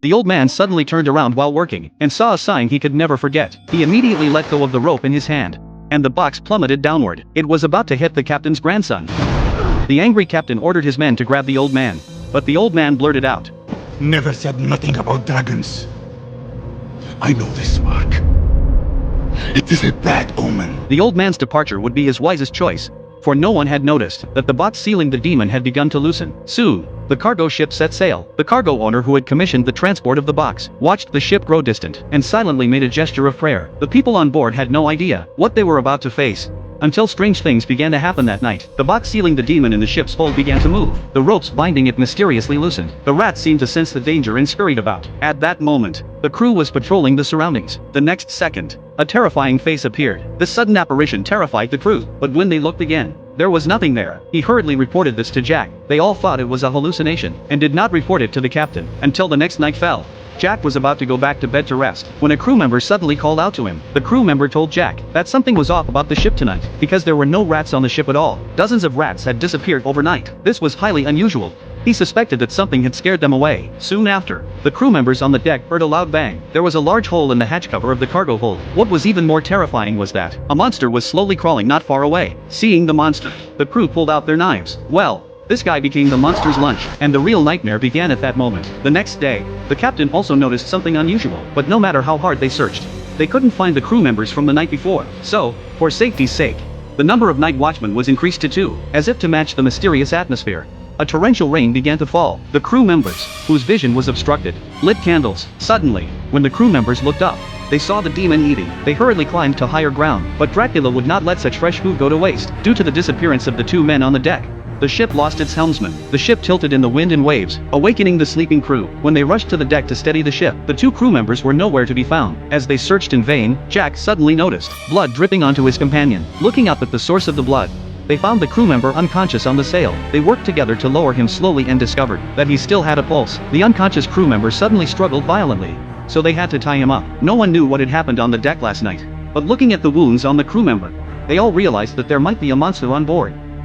The old man suddenly turned around while working, and saw a sign he could never forget. He immediately let go of the rope in his hand, and the box plummeted downward. It was about to hit the captain's grandson. The angry captain ordered his men to grab the old man, but the old man blurted out, Never said nothing about dragons. I know this mark. It is a bad omen. The old man's departure would be his wisest choice, for no one had noticed that the box sealing the demon had begun to loosen. Soon, the cargo ship set sail. The cargo owner who had commissioned the transport of the box watched the ship grow distant and silently made a gesture of prayer. The people on board had no idea what they were about to face, until strange things began to happen that night. The box sealing the demon in the ship's hold began to move. The ropes binding it mysteriously loosened. The rats seemed to sense the danger and scurried about. At that moment, the crew was patrolling the surroundings. The next second, a terrifying face appeared. This sudden apparition terrified the crew, but when they looked again, there was nothing there. He hurriedly reported this to Jack. They all thought it was a hallucination, and did not report it to the captain until the next night fell. Jack was about to go back to bed to rest, when a crew member suddenly called out to him. The crew member told Jack that something was off about the ship tonight, because there were no rats on the ship at all. Dozens of rats had disappeared overnight. This was highly unusual. He suspected that something had scared them away. Soon after, the crew members on the deck heard a loud bang. There was a large hole in the hatch cover of the cargo hold. What was even more terrifying was that a monster was slowly crawling not far away. Seeing the monster, the crew pulled out their knives. Well, this guy became the monster's lunch, and the real nightmare began at that moment. The next day, the captain also noticed something unusual, but no matter how hard they searched, they couldn't find the crew members from the night before. So, for safety's sake, the number of night watchmen was increased to 2, as if to match the mysterious atmosphere. A torrential rain began to fall. The crew members, whose vision was obstructed, lit candles. Suddenly, when the crew members looked up, they saw the demon eating. They hurriedly climbed to higher ground, but Dracula would not let such fresh food go to waste. Due to the disappearance of the 2 men on the deck, the ship lost its helmsman. The ship tilted in the wind and waves, awakening the sleeping crew. When they rushed to the deck to steady the ship, the 2 crew members were nowhere to be found. As they searched in vain, Jack suddenly noticed blood dripping onto his companion. Looking up at the source of the blood, they found the crew member unconscious on the sail. They worked together to lower him slowly and discovered that he still had a pulse. The unconscious crew member suddenly struggled violently, so they had to tie him up. No one knew what had happened on the deck last night, but looking at the wounds on the crew member, they all realized that there might be a monster on board.